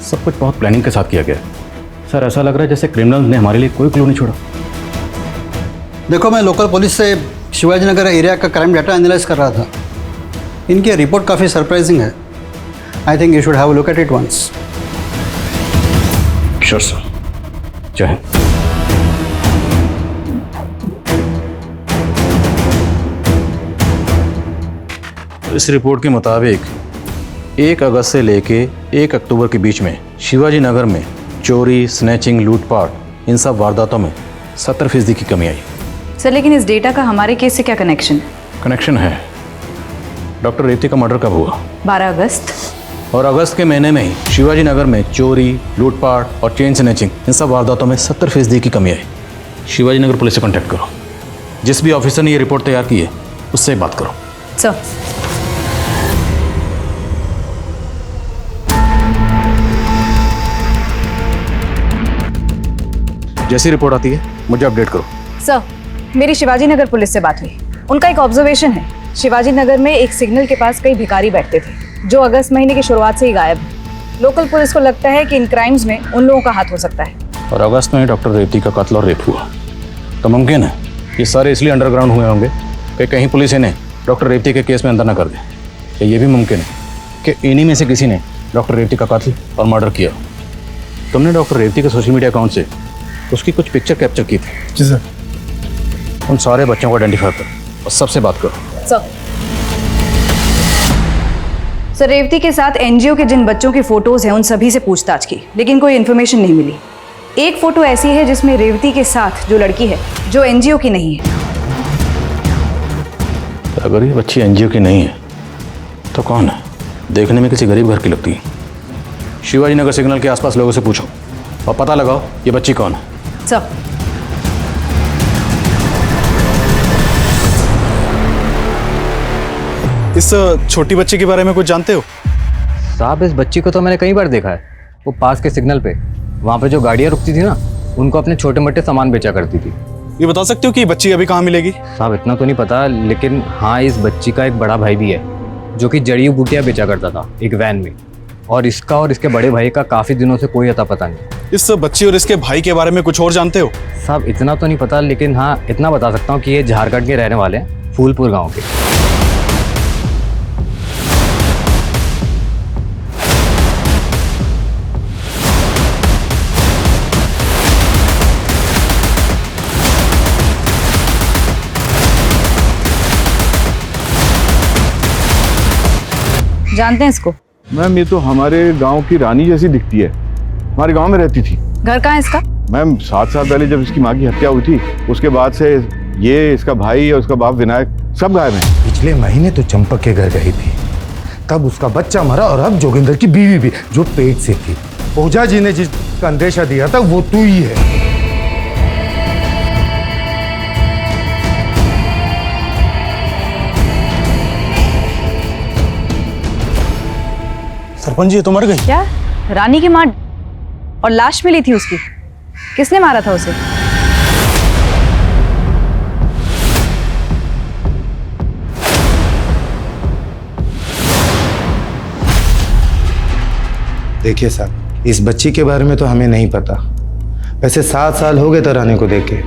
सब कुछ बहुत प्लानिंग के साथ किया गया सर। ऐसा लग रहा है जैसे क्रिमिनल्स ने हमारे लिए कोई क्लू नहीं छोड़ा। देखो, मैं लोकल पुलिस से शिवाजी नगर एरिया का क्राइम डाटा एनालाइज कर रहा था। इनकी रिपोर्ट काफ़ी सरप्राइजिंग है। I think you should have a look at it once. Sure sir. जय हिंद। इस रिपोर्ट के मुताबिक 1 अगस्त से लेके 1 अक्टूबर के बीच में शिवाजी नगर में चोरी, स्नैचिंग, लूटपाट, इन सब वारदातों में 70% की कमी आई। सर, लेकिन इस डेटा का हमारे केस से क्या कनेक्शन है? कनेक्शन है। डॉक्टर रेवती का मर्डर कब हुआ? 12 अगस्त। और अगस्त के महीने में ही शिवाजी नगर में चोरी, लूटपाट और चेन स्नैचिंग, इन सब वारदातों में 70% की कमी आई। शिवाजी नगर पुलिस से कॉन्टैक्ट करो। जिस भी ऑफिसर ने ये रिपोर्ट तैयार की है उससे बात करो। सर। जैसी रिपोर्ट आती है मुझे अपडेट करो। सर, मेरी शिवाजी नगर पुलिस से बात हुई। उनका एक ऑब्जर्वेशन है, शिवाजी नगर में एक सिग्नल के पास कई भिखारी बैठते थे जो अगस्त महीने की शुरुआत से ही गायब है। लोकल पुलिस को लगता है कि इन क्राइम्स में उन लोगों का हाथ हो सकता है। और अगस्त में डॉक्टर रेवती का कत्ल और रेप हुआ, तो मुमकिन है ये सारे इसलिए अंडरग्राउंड हुए होंगे कि कहीं पुलिस इन्हें डॉक्टर रेवती के केस में अंदर न कर दे। या ये भी मुमकिन है कि इन्हीं में से किसी ने डॉक्टर रेवती का कत्ल और मर्डर किया। तुमने डॉक्टर रेवती के सोशल मीडिया अकाउंट से उसकी कुछ पिक्चर कैप्चर की थी। जी सर। उन सारे बच्चों को आइडेंटिफाई करो और सबसे बात करो। सर, रेवती के साथ एनजीओ के जिन बच्चों की फोटोज हैं उन सभी से पूछताछ की, लेकिन कोई इन्फॉर्मेशन नहीं मिली। एक फोटो ऐसी है जिसमें रेवती के साथ जो लड़की है जो एनजीओ की नहीं है। अगर ये बच्ची एनजीओ की नहीं है तो कौन है? देखने में किसी गरीब घर की लगती है। शिवाजी नगर सिग्नल के आसपास लोगों से पूछो और पता लगाओ ये बच्ची कौन है। सर। इस छोटी बच्ची के बारे में कुछ जानते हो? साहब, इस बच्ची को तो मैंने कई बार देखा है। वो पास के सिग्नल पे, वहाँ पे जो गाड़ियाँ रुकती थी ना, उनको अपने छोटे मोटे सामान बेचा करती थी। ये बता सकते हो कि बच्ची अभी कहाँ मिलेगी? साहब, इतना तो नहीं पता, लेकिन हाँ, इस बच्ची का एक बड़ा भाई भी है जो कि जड़ी बूटियाँ बेचा करता था एक वैन में, और इसका और इसके बड़े भाई का काफ़ी दिनों से कोई अता पता नहीं। इस बच्ची और इसके भाई के बारे में कुछ और जानते हो? साहब, इतना तो नहीं पता, लेकिन हाँ, इतना बता सकता हूँ कि ये झारखंड के रहने वाले हैं, फूलपुर गाँव के। जानते हैं इसको? मैम, ये तो हमारे गांव की रानी जैसी दिखती है। हमारे गांव में रहती थी। घर कहाँ है इसका? मैम, 7 साल पहले जब इसकी माँ की हत्या हुई थी, उसके बाद से ये, इसका भाई और उसका बाप विनायक सब गायब हैं। पिछले महीने तो चंपक के घर गई थी, तब उसका बच्चा मरा, और अब जोगिंदर की बीवी भी जो पेट से थी। ओझा जी ने जिसका अंदेशा दिया था वो तू ही है। सरपंच जी, तो मर गई क्या? रानी की माँ और लाश मिली थी उसकी? किसने मारा था उसे? देखिए साहब, इस बच्ची के बारे में तो हमें नहीं पता। वैसे 7 साल हो गए तो रानी को देखे।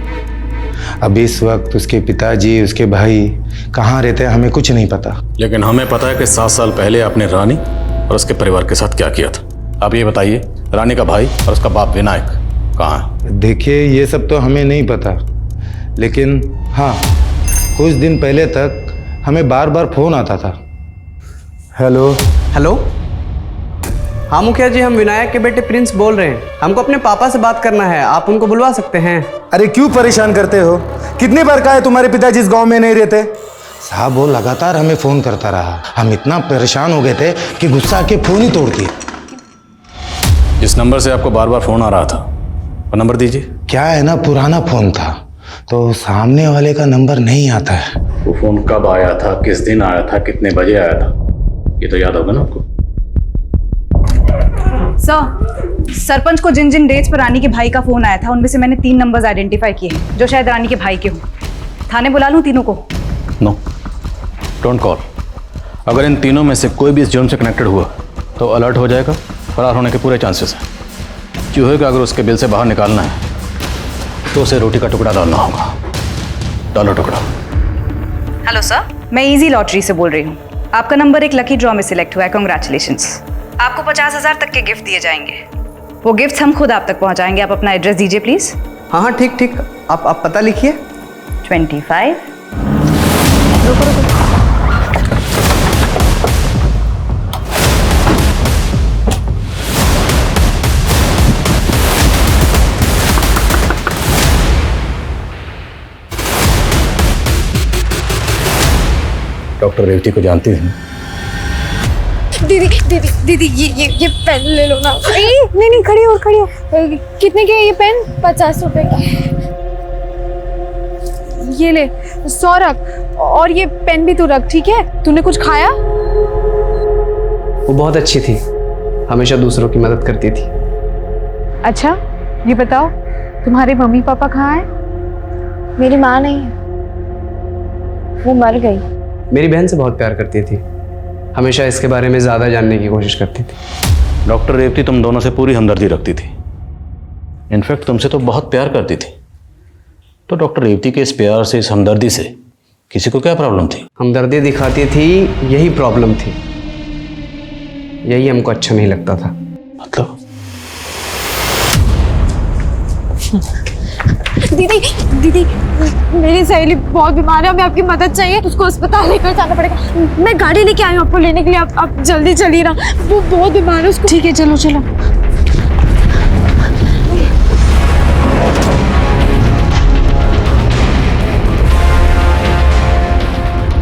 अब इस वक्त उसके पिताजी, उसके भाई कहाँ रहते हैं हमें कुछ नहीं पता। लेकिन हमें पता है कि 7 साल पहले आपने रानी और उसके परिवार के साथ क्या किया था। आप ये बताइए, रानी का भाई और उसका बाप विनायक कहाँ है? देखिए, ये सब तो हमें नहीं पता, लेकिन हाँ, कुछ दिन पहले तक हमें बार बार फोन आता था। हेलो हेलो, हाँ मुखिया जी, हम विनायक के बेटे प्रिंस बोल रहे हैं। हमको अपने पापा से बात करना है, आप उनको बुलवा सकते हैं। अरे क्यों परेशान करते हो? कितनी बार कहा है तुम्हारे पिताजी इस गांव में नहीं रहते? साहब वो लगातार हमें फोन करता रहा, हम इतना परेशान हो गए थे कि गुस्सा आके फोन ही तोड़ दिए। जिस नंबर से आपको बार बार फोन आ रहा था वो नंबर दीजिए। क्या है ना, पुराना फोन था तो सामने वाले का नंबर नहीं आता है। वो फोन कब आया था, किस दिन आया था, कितने बजे आया था, ये तो याद होगा ना आपको। सर, सरपंच को जिन जिन डेट्स पर रानी के भाई का फोन आया था उनमें से मैंने 3 नंबर्स आइडेंटिफाई किए हैं जो शायद रानी के भाई के हों। थाने बुला लूं तीनों को? No, don't call. अगर इन तीनों में से कोई भी इस जुर्म से कनेक्टेड हुआ तो अलर्ट हो जाएगा, फरार होने के पूरे चांसेस हैं। चूहे को अगर उसके बिल से बाहर निकालना है तो उसे रोटी का टुकड़ा डालना होगा। डालो टुकड़ा। हेलो सर, मैं इजी लॉटरी से बोल रही हूँ। आपका नंबर एक लकी ड्रॉ में सिलेक्ट हुआ है, कॉन्ग्रेचुलेशंस। आपको 50,000 तक के गिफ्ट दिए जाएंगे। वो गिफ्ट हम खुद आप तक पहुँचाएंगे। आप अपना एड्रेस दीजिए प्लीज़। हाँ हाँ, ठीक ठीक, आप पता लिखिए। 25। डॉक्टर रेवती को जानती हैं? दीदी दीदी दीदी, ये पेन ले लो ना। नहीं, खड़ी हो खड़ी हो। कितने के है ये पेन? 50 रुपए के। ये ले, 100 रख, और ये पेन भी तू रख, ठीक है? तूने कुछ खाया? वो बहुत अच्छी थी, हमेशा दूसरों की मदद करती थी। अच्छा, ये बताओ तुम्हारे मम्मी पापा कहाँ हैं? मेरी माँ नहीं है, वो मर गई। मेरी बहन से बहुत प्यार करती थी, हमेशा इसके बारे में ज़्यादा जानने की कोशिश करती थी। डॉक्टर रेवती तुम दोनों से पूरी हमदर्दी रखती थी, इनफैक्ट तुमसे तो बहुत प्यार करती थी। तो डॉक्टर रेवती के इस प्यार से, इस हमदर्दी से किसी को क्या प्रॉब्लम थी? हमदर्दी दिखाती थी, यही प्रॉब्लम थी। यही हमको अच्छा नहीं लगता था। मतलब? दीदी दीदी, मेरी सहेली बहुत बीमार है, हमें आपकी मदद चाहिए। उसको अस्पताल लेकर जाना पड़ेगा। मैं गाड़ी लेके आई हूँ आपको लेने के लिए। आप जल्दी चलिए ना, वो बहुत बीमार है, उसको। ठीक है, चलो चलो।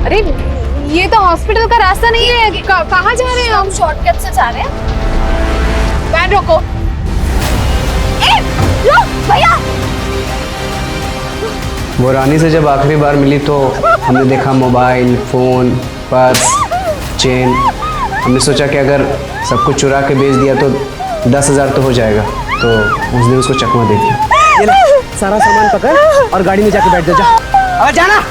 अरे ये तो हॉस्पिटल का रास्ता नहीं है। कहाँ जा रहे हैं हम? शॉर्टकट से जा रहे हैं। वैन रोको। भैया, वो रानी से जब आखिरी बार मिली तो हमने देखा मोबाइल, फ़ोन, पर्स, चेन। हमने सोचा कि अगर सब कुछ चुरा के बेच दिया तो 10,000 तो हो जाएगा। तो उसने उसको चकमा दे दिया। ये ले, सारा सामान पकड़ और गाड़ी में जाके बैठ जा। अब जाना।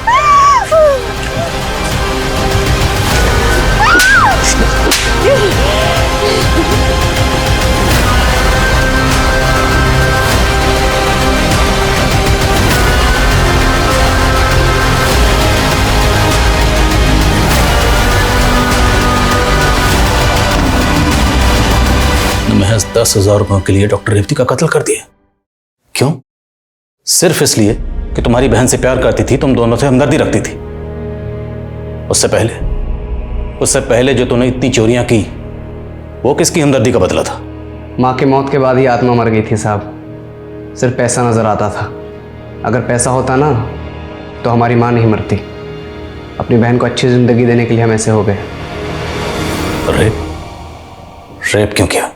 महज 10,000 रुपयों के लिए डॉक्टर रेवती का कत्ल कर दिया। क्यों? सिर्फ इसलिए कि तुम्हारी बहन से प्यार करती थी, तुम दोनों से हमदर्दी रखती थी। उससे पहले जो तूने इतनी चोरियां की, वो किसकी हमदर्दी का बदला था? माँ के मौत के बाद ही आत्मा मर गई थी साहब। सिर्फ पैसा नजर आता था। अगर पैसा होता ना तो हमारी माँ नहीं मरती। अपनी बहन को अच्छी जिंदगी देने के लिए हम ऐसे हो गए। रेप क्यों किया?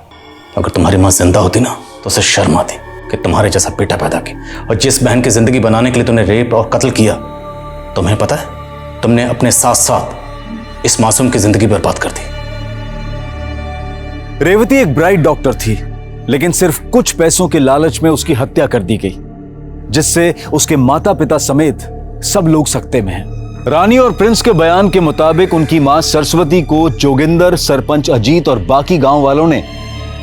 अगर तुम्हारी माँ जिंदा होती ना तो उसे शर्म आती कि तुम्हारे जैसा बेटा पैदा किया। और जिस बहन की जिंदगी बनाने के लिए तुमने रेप और कत्ल किया, तुम्हें पता है तुमने अपने साथ साथ इस मासूम की जिंदगी बर्बाद कर दी। रेवती एक ब्राइट डॉक्टर थी, लेकिन सिर्फ कुछ पैसों के लालच में उसकी हत्या कर दी गई, जिससे उसके माता पिता समेत सब लोग सकते में हैं। रानी और प्रिंस के बयान के मुताबिक उनकी मां सरस्वती को जोगिंदर, सरपंच अजीत और बाकी गांव वालों ने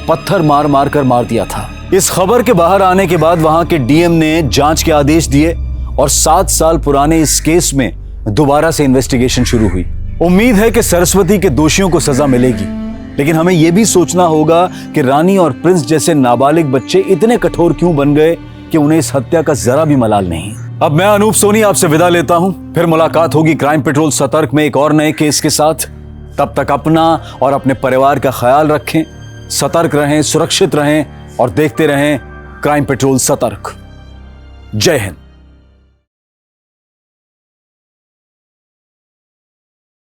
पत्थर मार मार कर मार दिया था। इस खबर के बाहर आने के बाद वहां के डीएम ने जांच के आदेश दिए और 7 साल पुराने इस केस में दोबारा से इन्वेस्टिगेशन शुरू हुई। उम्मीद है कि सरस्वती के दोषियों को सजा मिलेगी, लेकिन हमें यह भी सोचना होगा कि रानी और प्रिंस जैसे नाबालिग बच्चे इतने कठोर क्यों बन गए कि उन्हें इस हत्या का जरा भी मलाल नहीं। अब मैं अनूप सोनी आपसे विदा लेता हूं, फिर मुलाकात होगी क्राइम पेट्रोल सतर्क में एक और नए केस के साथ। तब तक अपना और अपने परिवार का ख्याल रखें। सतर्क रहें, सुरक्षित रहें और देखते रहें क्राइम पेट्रोल सतर्क। जय हिंद।